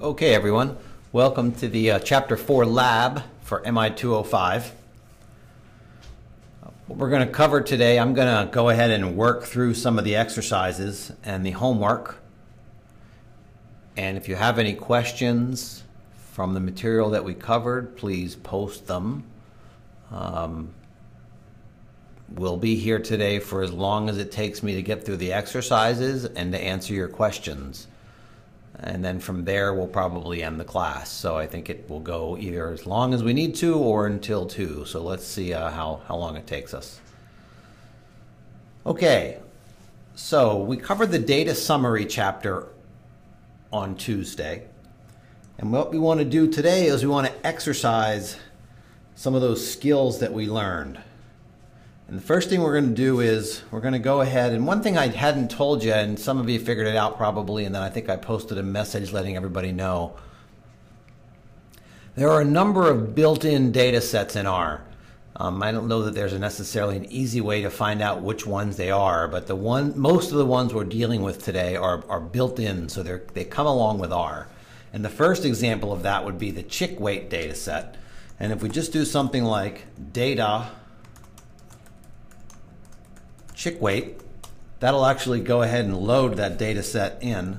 Okay, everyone. Welcome to the Chapter 4 lab for MI205. What we're going to cover today, I'm going to go ahead and work through some of the exercises and the homework. And if you have any questions from the material that we covered, please post them. We'll be here today for as long as it takes me to get through the exercises and to answer your questions. And then from there, we'll probably end the class. So I think it will go either as long as we need to or until 2. So let's see how long it takes us. Okay, so we covered the data summary chapter on Tuesday. And what we want to do today is we want to exercise some of those skills that we learned. And the first thing we're going to do is we're going to go ahead, and one thing I hadn't told you, and some of you figured it out probably, and then I think I posted a message letting everybody know. There are a number of built-in data sets in R. I don't know that there's necessarily an easy way to find out which ones they are, but most of the ones we're dealing with today are built in, so they come along with R. And the first example of that would be the chick weight data set. And if we just do something like data chick weight, that'll actually go ahead and load that data set in.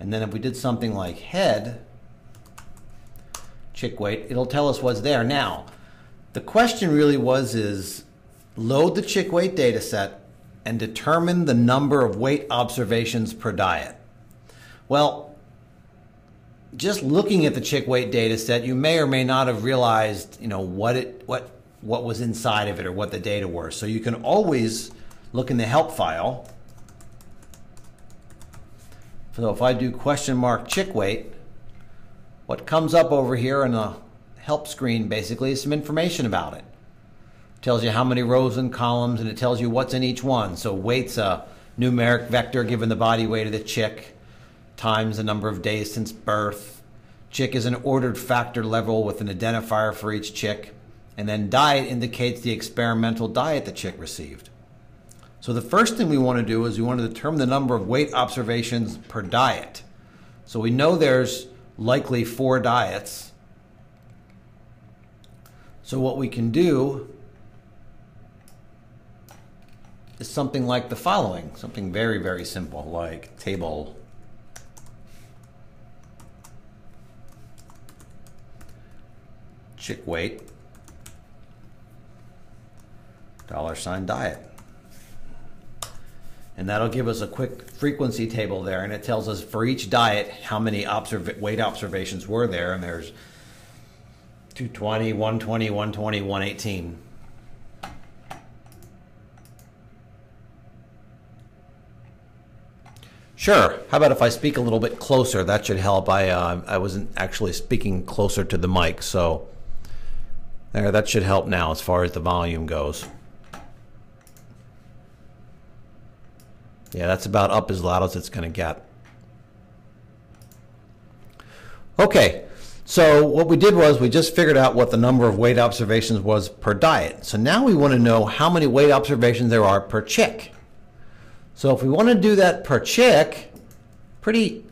And then if we did something like head chick weight, it'll tell us what's there. Now, the question really is load the chick weight data set and determine the number of weight observations per diet. Well, just looking at the chick weight data set, you may or may not have realized, what was inside of it or what the data were. So you can always look in the help file. So if I do question mark chick weight, what comes up over here in the help screen basically is some information about it. It tells you how many rows and columns, and it tells you what's in each one. So weight's a numeric vector given the body weight of the chick times the number of days since birth. Chick is an ordered factor level with an identifier for each chick. And then diet indicates the experimental diet the chick received. So the first thing we want to do is we want to determine the number of weight observations per diet. So we know there's likely 4 diets. So what we can do is something like the following, something very, very simple, like table chick weight $diet. And that'll give us a quick frequency table there, and it tells us for each diet how many weight observations were there, and there's 220, 120, 120, 118. Sure, how about if I speak a little bit closer? That should help. I wasn't actually speaking closer to the mic, so there, that should help now as far as the volume goes. Yeah, that's about up as loud as it's going to get. Okay, so what we did was we just figured out what the number of weight observations was per diet. So now we want to know how many weight observations there are per chick. So if we want to do that per chick, pretty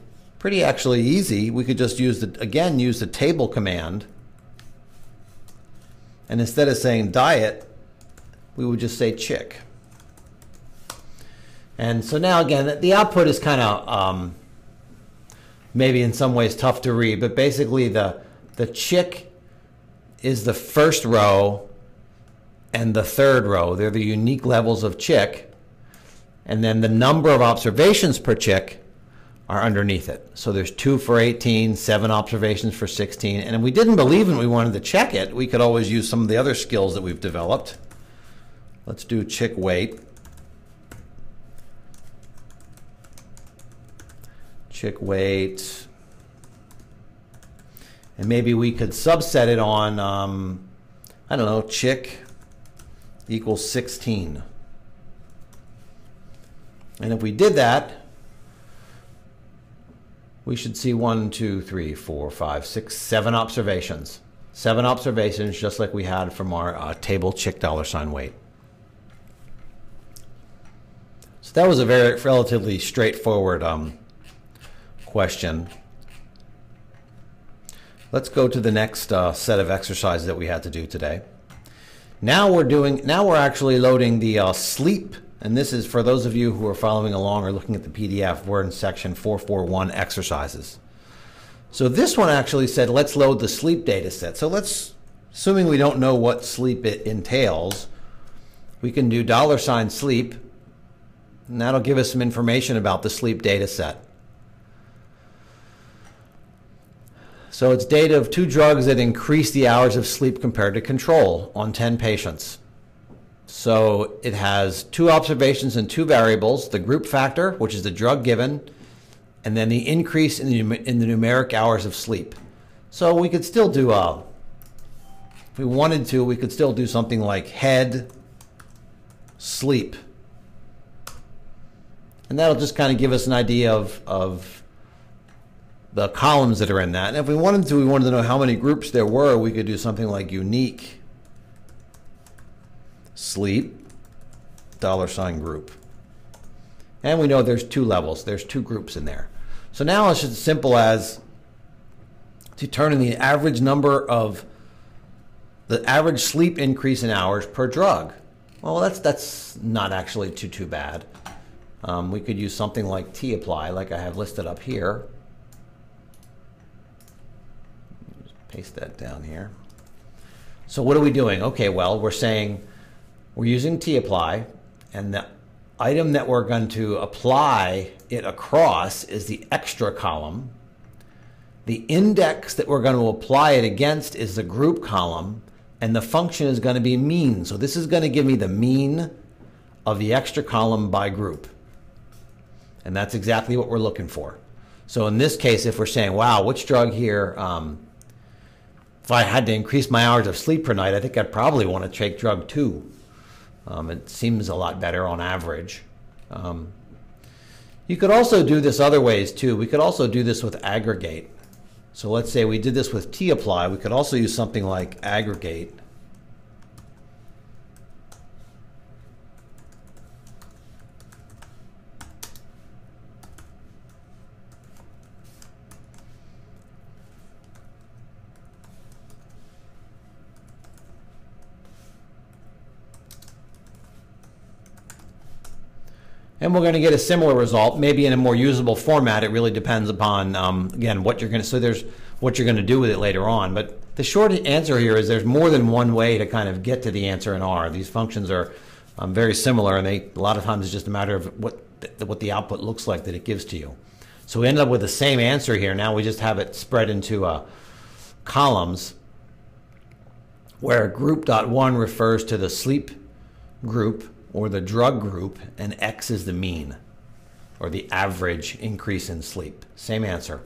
actually easy. We could just use the table command. And instead of saying diet, we would just say chick. And so now again, the output is kind of maybe in some ways tough to read, but basically the chick is the first row and the third row. They're the unique levels of chick. And then the number of observations per chick are underneath it. So there's 2 for 18, 7 observations for 16. And if we didn't believe it and we wanted to check it, we could always use some of the other skills that we've developed. Let's do chick weight. Chick weight. And maybe we could subset it on, I don't know, chick equals 16. And if we did that, we should see 1, 2, 3, 4, 5, 6, 7 observations. 7 observations, just like we had from our table chick $weight. So that was a relatively straightforward question. Let's go to the next set of exercises that we had to do today. Now we're actually loading the sleep, and this is for those of you who are following along or looking at the PDF. We're in section 441 exercises. So this one actually said let's load the sleep data set. So let's, assuming we don't know what sleep it entails, we can do $sleep, and that'll give us some information about the sleep data set. So it's data of 2 drugs that increase the hours of sleep compared to control on 10 patients. So it has 2 observations and 2 variables, the group factor, which is the drug given, and then the increase in the numeric hours of sleep. So we could still do, if we wanted to, we could still do something like head, sleep. And that'll just kind of give us an idea of the columns that are in that. And if we wanted to know how many groups there were, we could do something like unique sleep $group. And we know there's 2 levels. There's 2 groups in there. So now it's just as simple as determining the average number of the average sleep increase in hours per drug. Well, that's not actually too bad. We could use something like t-apply, like I have listed up here. Just paste that down here. So what are we doing? Okay, well, we're saying we're using t-apply, and the item that we're going to apply it across is the extra column. The index that we're going to apply it against is the group column, and the function is going to be mean. So this is going to give me the mean of the extra column by group. And that's exactly what we're looking for. So in this case, if we're saying, wow, which drug here, if I had to increase my hours of sleep per night, I think I'd probably want to take drug 2. It seems a lot better on average. You could also do this other ways too. We could also do this with aggregate. So let's say we did this with t-apply. We could also use something like aggregate. And we're going to get a similar result, maybe in a more usable format. It really depends upon, again, what you're going to, so there's what you're going to do with it later on. But the short answer here is there's more than one way to kind of get to the answer in R. These functions are very similar, and a lot of times it's just a matter of what the output looks like that it gives to you. So we end up with the same answer here. Now we just have it spread into columns, where group.1 refers to the sleep group, or the drug group, and X is the mean, or the average increase in sleep. Same answer.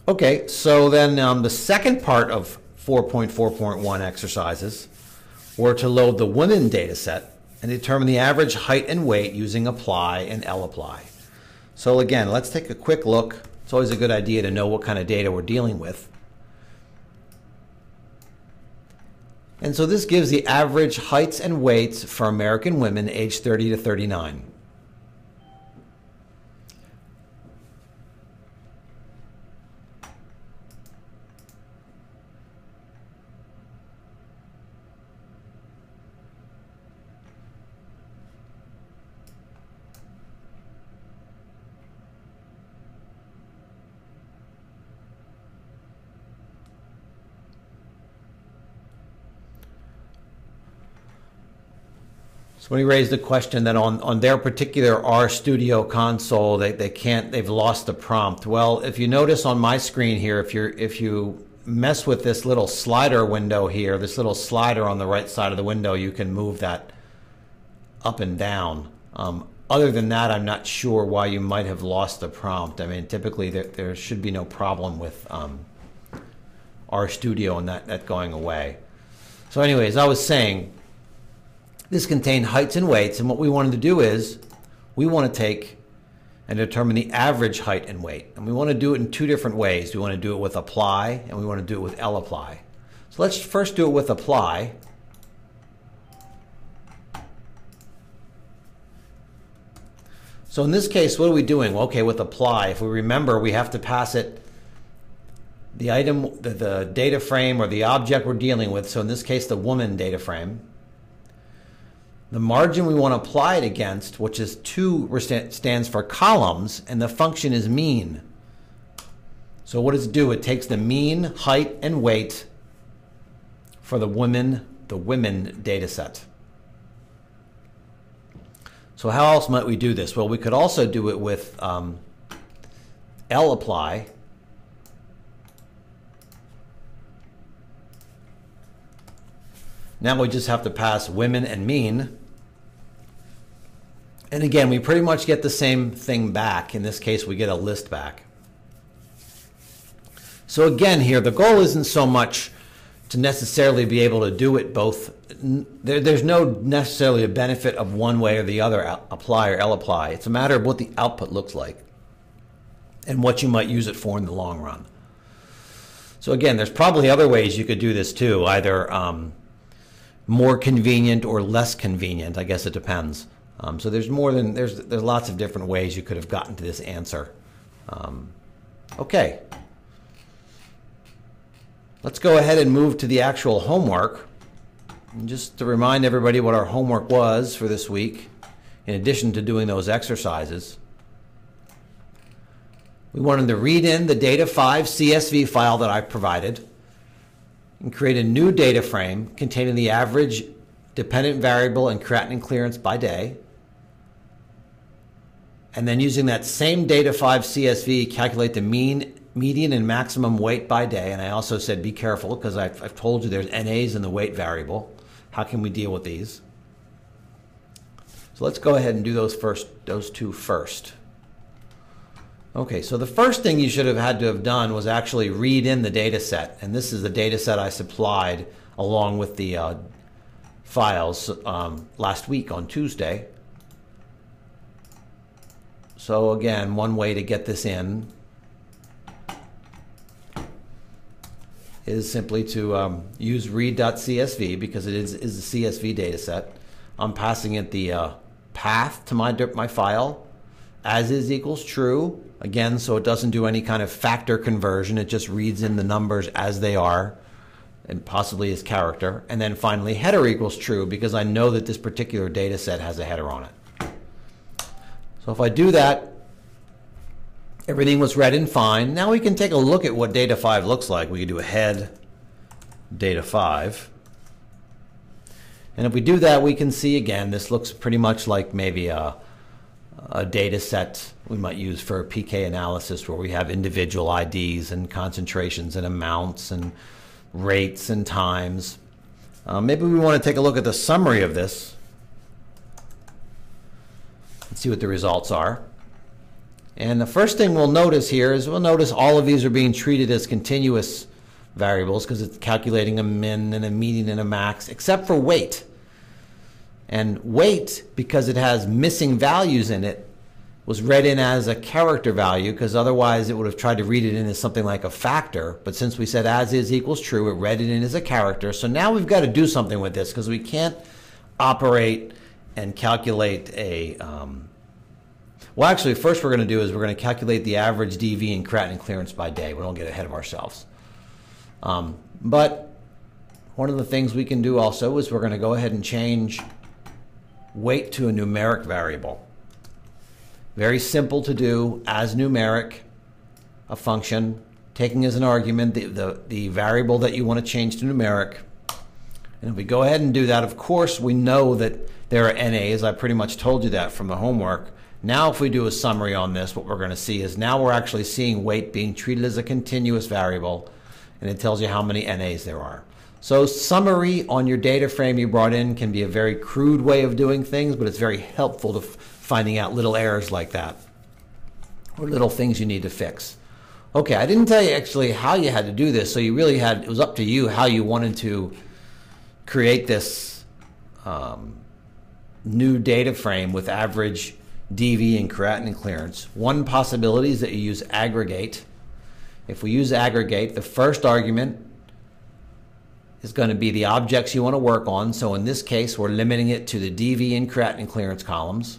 Okay, so then the second part of 4.4.1 exercises were to load the women data set and determine the average height and weight using apply and lapply. So again, let's take a quick look. It's always a good idea to know what kind of data we're dealing with. And so this gives the average heights and weights for American women aged 30 to 39. When he raised the question that on their particular RStudio console they've lost the prompt. Well, if you notice on my screen here, if you mess with this little slider window here, this little slider on the right side of the window, you can move that up and down. Other than that, I'm not sure why you might have lost the prompt. I mean, typically there should be no problem with RStudio and that going away. So anyways, I was saying, this contained heights and weights, and what we wanted to do is we want to take and determine the average height and weight. And we want to do it in 2 different ways. We want to do it with apply, and we want to do it with lapply. So let's first do it with apply. So in this case, what are we doing? Well, okay, with apply, if we remember, we have to pass it the item, the data frame or the object we're dealing with. So in this case, the woman data frame. The margin we want to apply it against, which is 2, stands for columns, and the function is mean. So what does it do? It takes the mean, height, and weight for the women data set. So how else might we do this? Well, we could also do it with lapply. Now we just have to pass women and mean. And again, we pretty much get the same thing back. In this case, we get a list back. So again here, the goal isn't so much to necessarily be able to do it both. There's no necessarily a benefit of one way or the other, apply or lapply. It's a matter of what the output looks like and what you might use it for in the long run. So again, there's probably other ways you could do this too, either more convenient or less convenient. I guess it depends. So there's lots of different ways you could have gotten to this answer. Okay. Let's go ahead and move to the actual homework. And just to remind everybody what our homework was for this week, in addition to doing those exercises, we wanted to read in the data 5 CSV file that I provided and create a new data frame containing the average dependent variable and creatinine clearance by day. And then using that same data 5 CSV, calculate the mean, median, and maximum weight by day. And I also said be careful because I've told you there's NAs in the weight variable. How can we deal with these? So let's go ahead and do those two first. Okay, so the first thing you should have had to have done was actually read in the data set. And this is the data set I supplied along with the files last week on Tuesday. So again, one way to get this in is simply to use read.csv because it is a CSV data set. I'm passing it the path to my file, as is equals true. Again, so it doesn't do any kind of factor conversion. It just reads in the numbers as they are and possibly as character. And then finally, header equals true because I know that this particular data set has a header on it. So if I do that, everything was read and fine. Now we can take a look at what data 5 looks like. We can do a head data 5. And if we do that, we can see again, this looks pretty much like maybe a data set we might use for a PK analysis where we have individual IDs and concentrations and amounts and rates and times. Maybe we want to take a look at the summary of this and see what the results are. And the first thing we'll notice here is we'll notice all of these are being treated as continuous variables because it's calculating a min and a median and a max, except for weight. And weight, because it has missing values in it, was read in as a character value because otherwise it would have tried to read it in as something like a factor. But since we said as is equals true, it read it in as a character. So now we've got to do something with this because we can't operate and calculate a... Well, actually, first we're going to do is we're going to calculate the average DV and creatinine clearance by day. We don't get ahead of ourselves. But one of the things we can do also is we're going to go ahead and change weight to a numeric variable. Very simple to do, as numeric, a function, taking as an argument the variable that you want to change to numeric. And if we go ahead and do that, of course, we know that there are NAs. I pretty much told you that from the homework. Now if we do a summary on this, what we're going to see is now we're actually seeing weight being treated as a continuous variable, and it tells you how many NAs there are. So summary on your data frame you brought in can be a very crude way of doing things, but it's very helpful to finding out little errors like that or little things you need to fix. Okay, I didn't tell you actually how you had to do this, so you really had, it was up to you how you wanted to create this new data frame with average DV and creatinine clearance. One possibility is that you use aggregate. If we use aggregate, the first argument is going to be the objects you want to work on. So in this case, we're limiting it to the DV and creatinine clearance columns.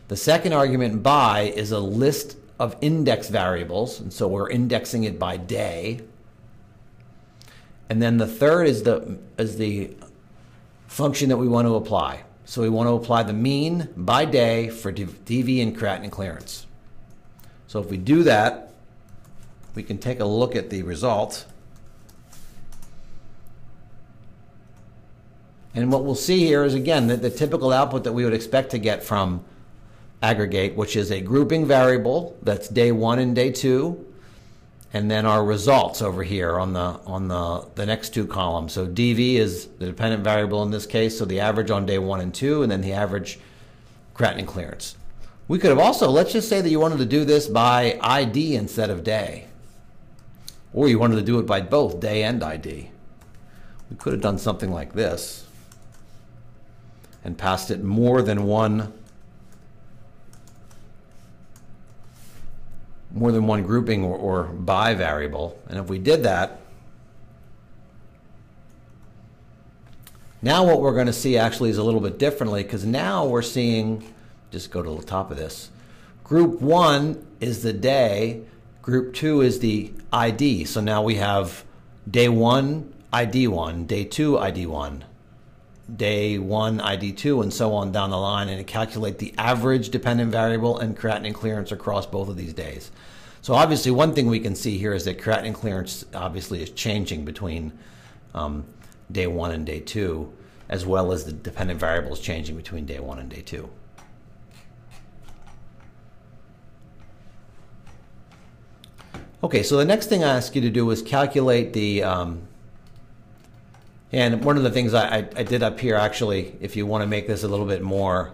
The second argument by is a list of index variables, and so we're indexing it by day. And then the third is the function that we want to apply. So we want to apply the mean by day for DV and creatinine clearance. So if we do that, we can take a look at the result. And what we'll see here is, again, the typical output that we would expect to get from aggregate, which is a grouping variable that's day 1 and day 2, and then our results over here on the next two columns. So DV is the dependent variable in this case, so the average on day 1 and 2, and then the average creatinine clearance. We could have also, let's just say that you wanted to do this by ID instead of day, or you wanted to do it by both day and ID. We could have done something like this and passed it more than one grouping or by variable. And if we did that, now what we're going to see actually is a little bit differently, because now we're seeing, just go to the top of this, group 1 is the day, group 2 is the ID. So now we have day 1 ID 1, day 2 ID 1, day 1 ID 2, and so on down the line, and it calculates the average dependent variable and creatinine clearance across both of these days. So obviously one thing we can see here is that creatinine clearance obviously is changing between day 1 and day 2, as well as the dependent variables changing between day 1 and day 2. Okay, so the next thing I ask you to do is calculate the and one of the things I did up here, actually, if you want to make this a little bit more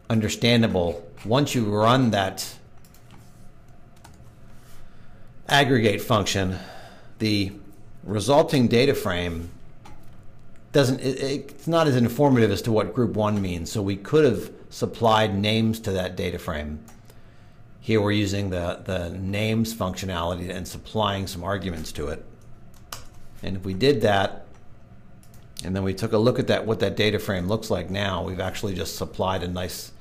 understandable, once you run that aggregate function, the resulting data frame it's not as informative as to what group 1 means. So we could have supplied names to that data frame. Here we're using the names functionality and supplying some arguments to it. And if we did that, and then we took a look at what that data frame looks like now, we've actually just supplied a nice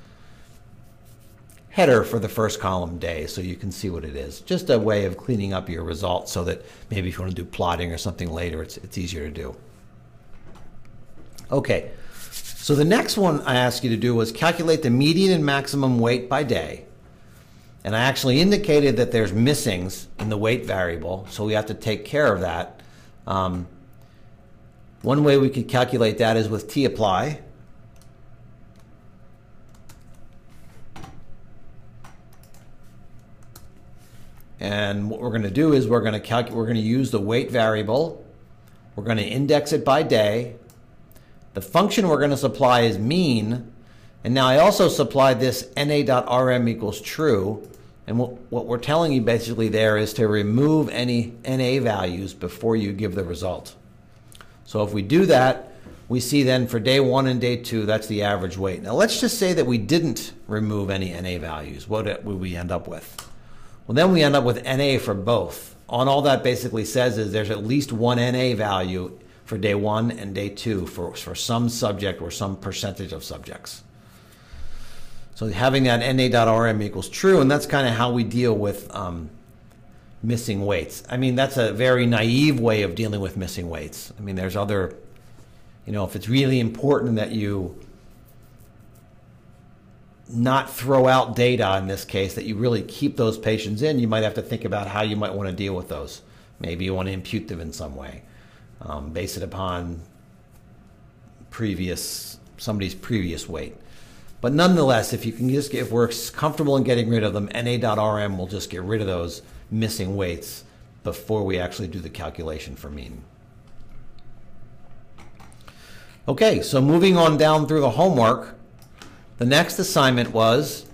header for the first column day, so you can see what it is. Just a way of cleaning up your results so that maybe if you want to do plotting or something later, it's easier to do. Okay, so the next one I asked you to do was calculate the median and maximum weight by day. And I actually indicated that there's missings in the weight variable, so we have to take care of that. One way we could calculate that is with t-apply. And what we're going to do is we're going to use the weight variable. We're going to index it by day. The function we're going to supply is mean. And now I also supplied this na.rm equals true. And what we're telling you basically there is to remove any NA values before you give the result. So if we do that, we see then for day 1 and day 2, that's the average weight. Now let's just say that we didn't remove any NA values. What would we end up with? Well, then we end up with NA for both. All that basically says is there's at least one NA value for day 1 and day 2 for some subject or some percentage of subjects. So having that na.rm equals true, and that's kind of how we deal with missing weights. I mean, that's a very naive way of dealing with missing weights. I mean, there's other, if it's really important that you not throw out data in this case, that you really keep those patients in, you might have to think about how you might want to deal with those. Maybe you want to impute them in some way, base it upon somebody's previous weight. But nonetheless, if we're comfortable in getting rid of them, na.rm will just get rid of those missing weights before we actually do the calculation for mean. Okay, so moving on down through the homework, the next assignment was,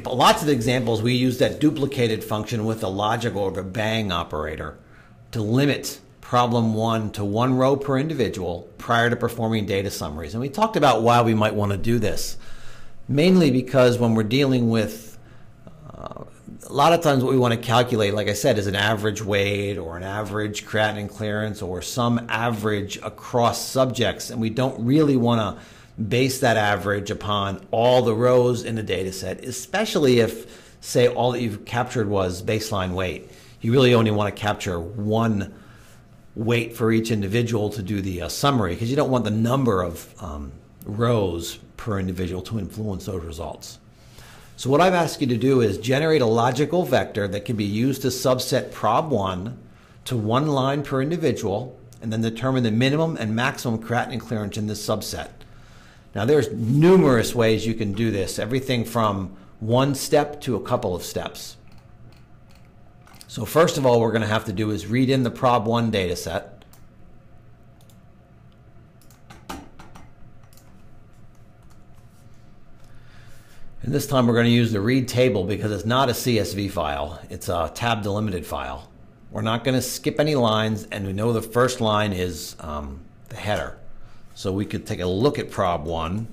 lots of examples, we used that duplicated function with the logic or the bang operator to limit problem 1 to 1 row per individual prior to performing data summaries. And we talked about why we might want to do this. Mainly because when we're dealing with a lot of times what we want to calculate, like I said, is an average weight or an average creatinine clearance or some average across subjects, and we don't really want to base that average upon all the rows in the data set, especially if, say, all that you've captured was baseline weight. You really only want to capture one weight for each individual to do the summary, because you don't want the number of rows per individual to influence those results. So what I've asked you to do is generate a logical vector that can be used to subset prob1 to one line per individual, and then determine the minimum and maximum creatinine clearance in this subset. Now there's numerous ways you can do this, everything from one step to a couple of steps. So first of all, we're going to have to do is read in the prob1 data set. And this time we're going to use the read table because it's not a CSV file, it's a tab delimited file. We're not going to skip any lines, and we know the first line is the header. So we could take a look at prob1,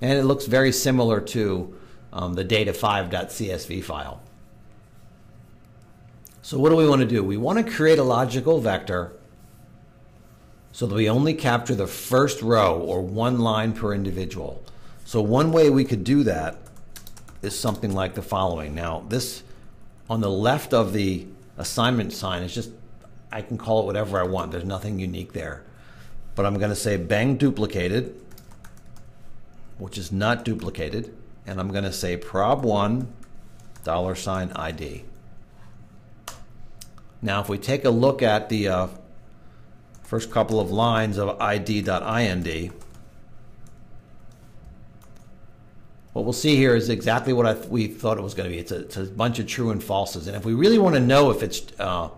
and it looks very similar to the data5.csv file. So what do we want to do? We want to create a logical vector so that we only capture the first row or one line per individual. So one way we could do that is something like the following. Now this on the left of the assignment sign is just, I can call it whatever I want. There's nothing unique there. But I'm going to say bang duplicated, which is not duplicated, and I'm going to say prob1 $ID. Now if we take a look at the first couple of lines of id.ind, what we'll see here is exactly what we thought it was going to be. It's a bunch of true and falses. And if we really want to know if it's a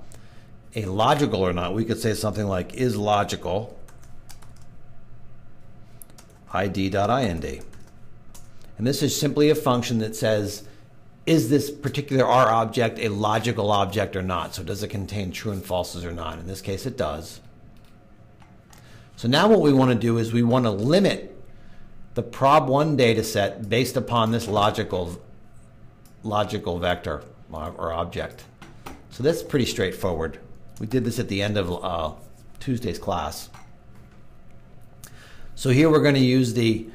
logical or not, we could say something like is logical id.ind. And this is simply a function that says, is this particular R object a logical object or not? So does it contain true and falses or not? In this case, it does. So now what we want to do is we want to limit the prob1 data set based upon this logical vector or object. So that's pretty straightforward. We did this at the end of Tuesday's class. So here we're going to use the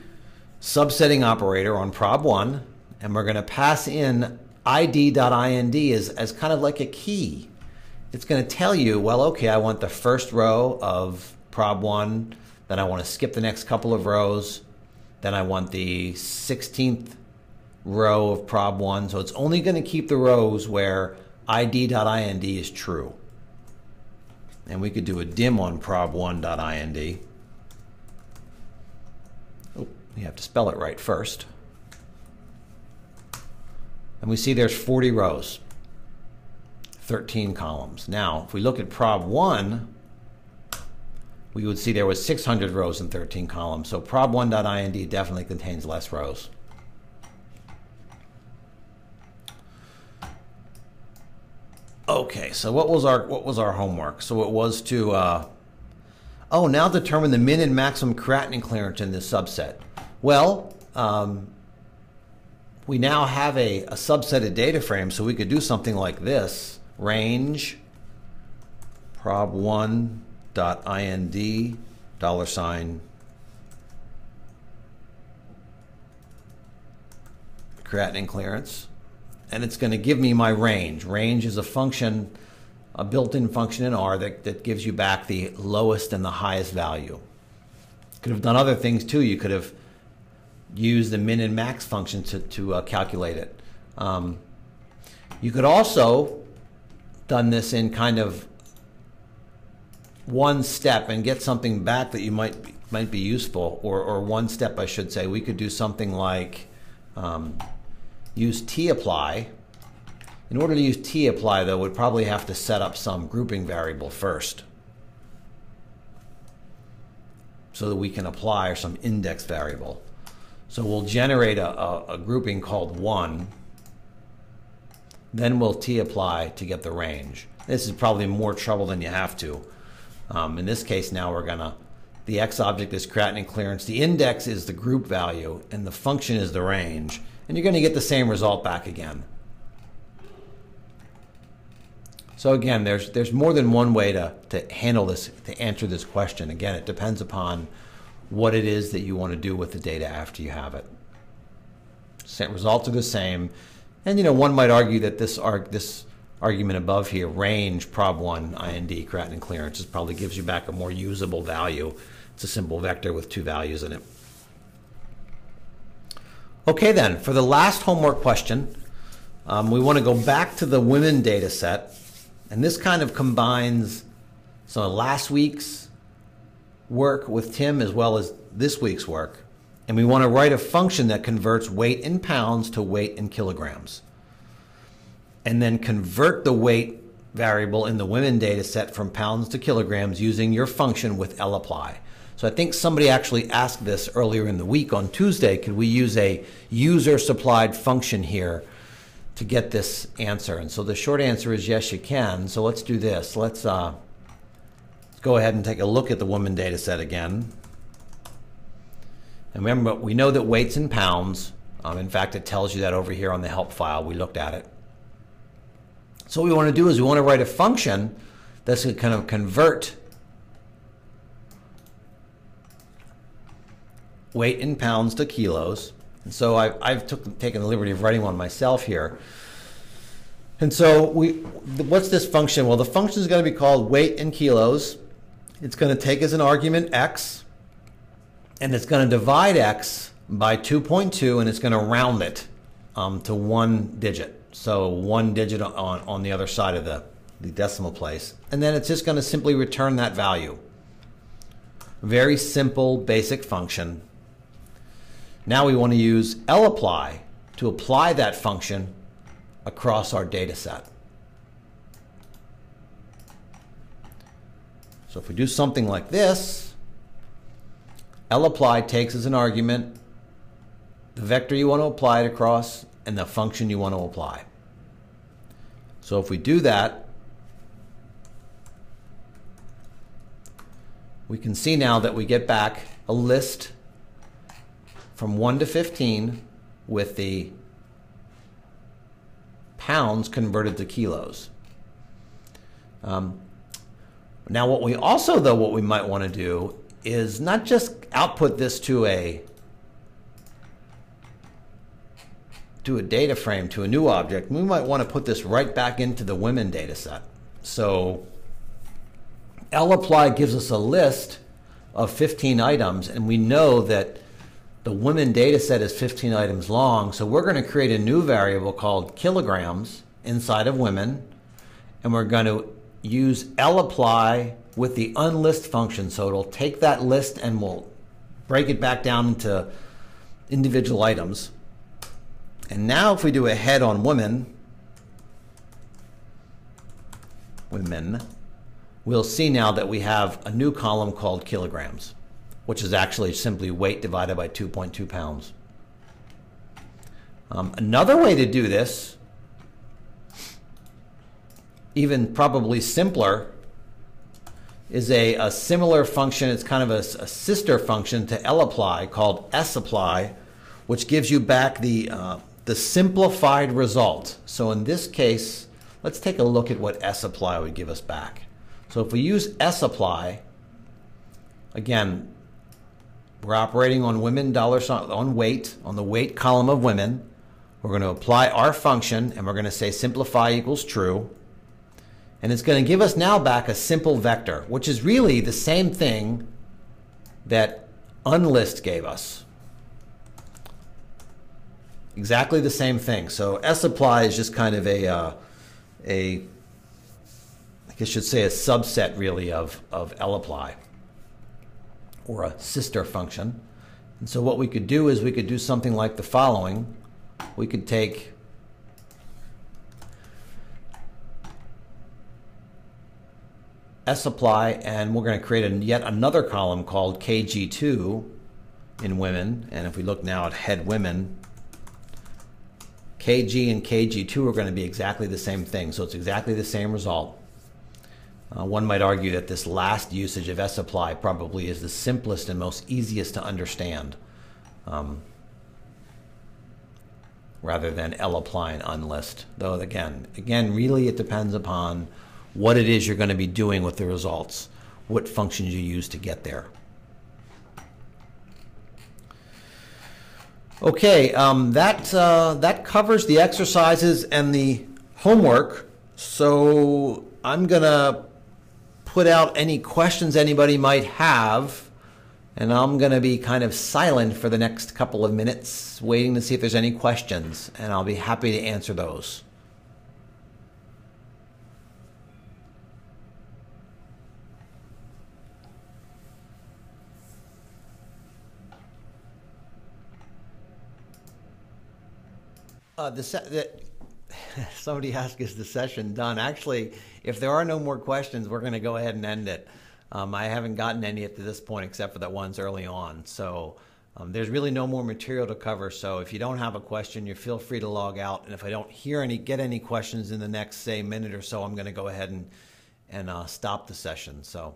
subsetting operator on prob1, and we're going to pass in id.ind as kind of like a key. It's going to tell you, well, okay, I want the first row of prob1, then I want to skip the next couple of rows, then I want the 16th row of prob1. So it's only going to keep the rows where id.ind is true. And we could do a dim on prob1.ind. Oh, we have to spell it right first. And we see there's 40 rows, 13 columns. Now, if we look at prob1, we would see there was 600 rows and 13 columns. So prob1.ind definitely contains less rows. Okay, so what was our homework? So it was to now determine the min and maximum creatinine clearance in this subset. Well, we now have a subset of data frames, so we could do something like this: range prob1.ind $creatinine clearance, and it's going to give me my range. Range is a function, a built-in function in R that gives you back the lowest and the highest value. Could have done other things too. You could have used the min and max function to calculate it. You could also done this in kind of one step and get something back that you might be useful, or one step I should say. We could do something like use tapply. In order to use tapply, though, we'd probably have to set up some grouping variable first so that we can apply, or some index variable. So we'll generate a grouping called 1, then we'll tapply to get the range. This is probably more trouble than you have to. In this case now the X object is creatinine clearance, the index is the group value, and the function is the range. and you're going to get the same result back again. So again, there's more than one way to handle this, to answer this question. Again, it depends upon what it is that you want to do with the data after you have it. Results are the same, and one might argue that this argument above here, range prob 1 IND creatinine clearance, just probably gives you back a more usable value. It's a simple vector with 2 values in it. Okay then, for the last homework question, we want to go back to the women data set, and this kind of combines some of last week's work with Tim as well as this week's work. And we want to write a function that converts weight in pounds to weight in kilograms. And then convert the weight variable in the women data set from pounds to kilograms using your function with lapply. So I think somebody actually asked this earlier in the week on Tuesday. Could we use a user-supplied function here to get this answer? And so the short answer is yes, you can. So let's do this. Let's go ahead and take a look at the women data set again. And remember, we know that weight's in pounds. In fact, it tells you that over here on the help file. We looked at it. So what we want to do is we want to write a function that's going to kind of convert weight in pounds to kilos. And so I've taken the liberty of writing one myself here. And so what's this function? Well, the function is going to be called weight in kilos. It's going to take as an argument x, and it's going to divide x by 2.2, and it's going to round it to 1 digit. So 1 digit on the other side of the decimal place. And then it's just going to simply return that value. Very simple, basic function. Now we want to use lapply to apply that function across our data set. So if we do something like this, lapply takes as an argument the vector you want to apply it across and the function you want to apply. So if we do that, we can see now that we get back a list from 1 to 15 with the pounds converted to kilos. Now what we also, though, what we might want to do is not just output this to a data frame, to a new object. We might want to put this right back into the women data set. So lapply gives us a list of 15 items, and we know that the women data set is 15 items long, so we're going to create a new variable called kilograms inside of women, and we're going to use lapply with the unlist function. So it'll take that list and we'll break it back down into individual items. And now if we do a head on women, we'll see now that we have a new column called kilograms, which is actually simply weight divided by 2.2 pounds. Another way to do this, even probably simpler, is a similar function. It's kind of a sister function to lapply called sapply, which gives you back the simplified result. So in this case, let's take a look at what sapply would give us back. So if we use sapply, again, we're operating on women on weight, on the weight column of women. We're going to apply our function, and we're going to say simplify equals true. And it's going to give us now back a simple vector, which is really the same thing that unlist gave us. Exactly the same thing. So sapply is just kind of I guess you should say a subset really of lapply, or a sister function. And so what we could do is we could do something like the following. We could take sapply, and we're going to create yet another column called kg2 in women. And if we look now at head women, kg and kg2 are going to be exactly the same thing. So it's exactly the same result. One might argue that this last usage of sapply probably is the simplest and most easiest to understand. rather than lapply and unlist. Though again, really it depends upon what it is you're going to be doing with the results, what functions you use to get there. Okay, that covers the exercises and the homework. So I'm going to put out any questions anybody might have, and I'm going to be kind of silent for the next couple of minutes, waiting to see if there's any questions, and I'll be happy to answer those. Somebody asked, is the session done? Actually, if there are no more questions, we're going to go ahead and end it. I haven't gotten any at this point except for the ones early on. So there's really no more material to cover. So if you don't have a question, you feel free to log out. And if I don't get any questions in the next, say, minute or so, I'm going to go ahead and stop the session. So.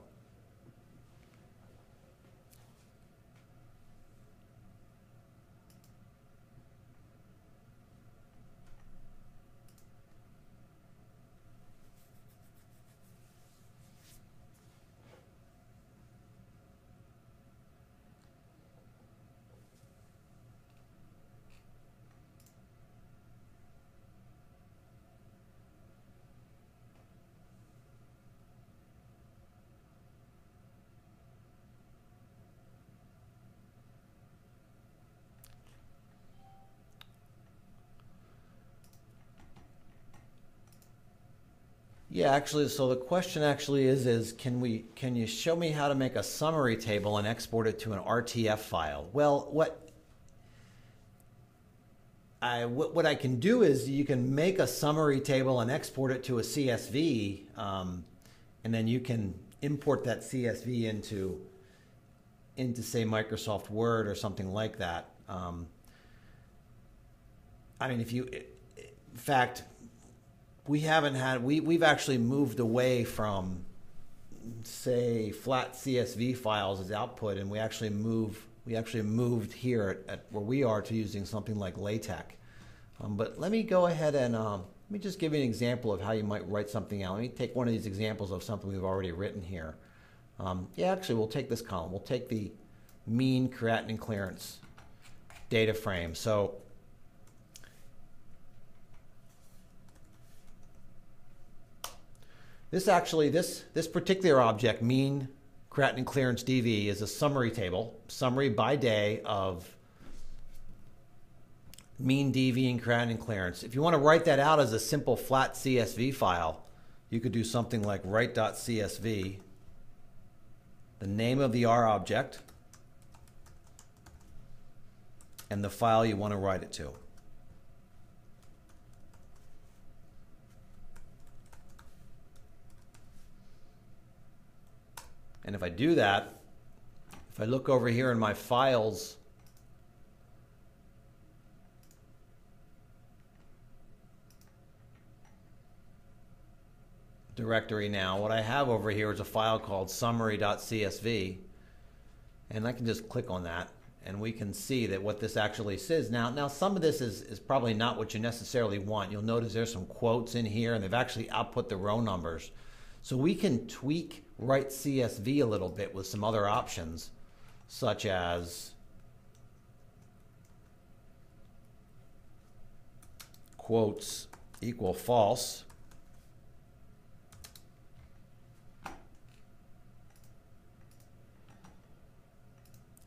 Yeah, actually, so the question actually is can you show me how to make a summary table and export it to an RTF file? Well, what I can do is you can make a summary table and export it to a CSV, and then you can import that CSV into say Microsoft Word or something like that. I mean, in fact, we've actually moved away from, say, flat CSV files as output, and we actually moved here at where we are to using something like LaTeX. But let me go ahead and let me just give you an example of how you might write something out. Let me take one of these examples of something we've already written here. Yeah, actually, we'll take this column. We'll take the mean creatinine clearance data frame. So this particular object, mean creatinine clearance DV, is a summary table, summary by day of mean DV and creatinine clearance. If you want to write that out as a simple flat CSV file, you could do something like write.csv, the name of the R object, and the file you want to write it to. And if I do that, if I look over here in my files directory now, what I have over here is a file called summary.csv, and I can just click on that and we can see that what this actually says. Now some of this is probably not what you necessarily want. You'll notice there's some quotes in here and they've actually output the row numbers. So we can tweak write CSV a little bit with some other options, such as quotes equal false,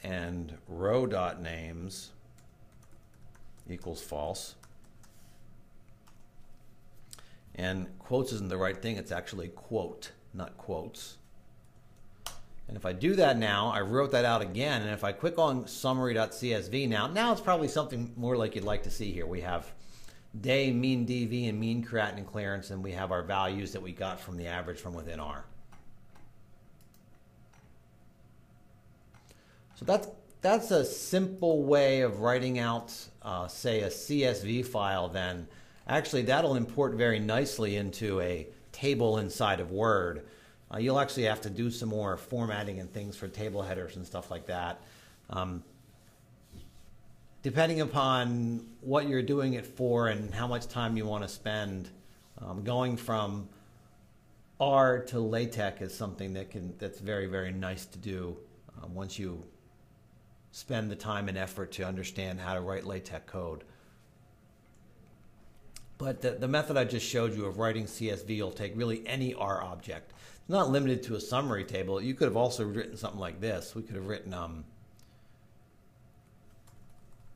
and row dot names equals false. And quotes isn't the right thing, it's actually quote, not quotes. And if I do that now, I wrote that out again, and if I click on summary.csv now it's probably something more like you'd like to see here. We have day, mean DV, and mean creatinine clearance, and we have our values that we got from the average from within R. So that's a simple way of writing out, say, a CSV file then. Actually, that'll import very nicely into a table inside of Word. You'll actually have to do some more formatting and things for table headers and stuff like that. depending upon what you're doing it for and how much time you want to spend, going from R to LaTeX is something that's very, very nice to do once you spend the time and effort to understand how to write LaTeX code. But the method I just showed you of writing CSV will take really any R object. It's not limited to a summary table. You could have also written something like this. We could have written,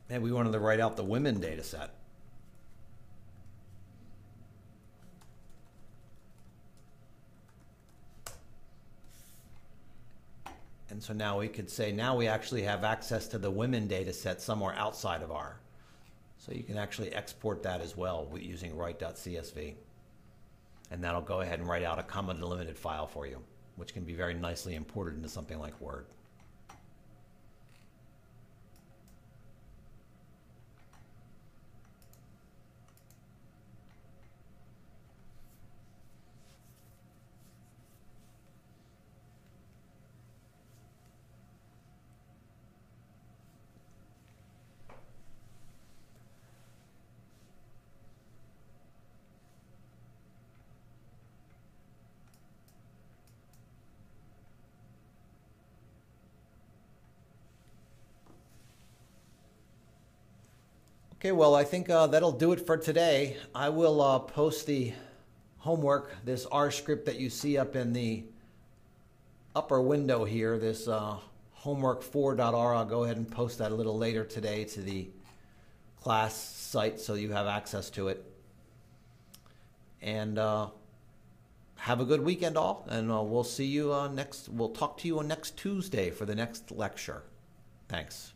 maybe we wanted to write out the women data set. And so now we could say, now we actually have access to the women data set somewhere outside of R. So you can actually export that as well using write.csv. And that'll go ahead and write out a comma delimited file for you, which can be very nicely imported into something like Word. Okay, well, I think that'll do it for today. I will post the homework, this R script that you see up in the upper window here, this homework4.r. I'll go ahead and post that a little later today to the class site so you have access to it. And have a good weekend all, and we'll see you we'll talk to you on next Tuesday for the next lecture. Thanks.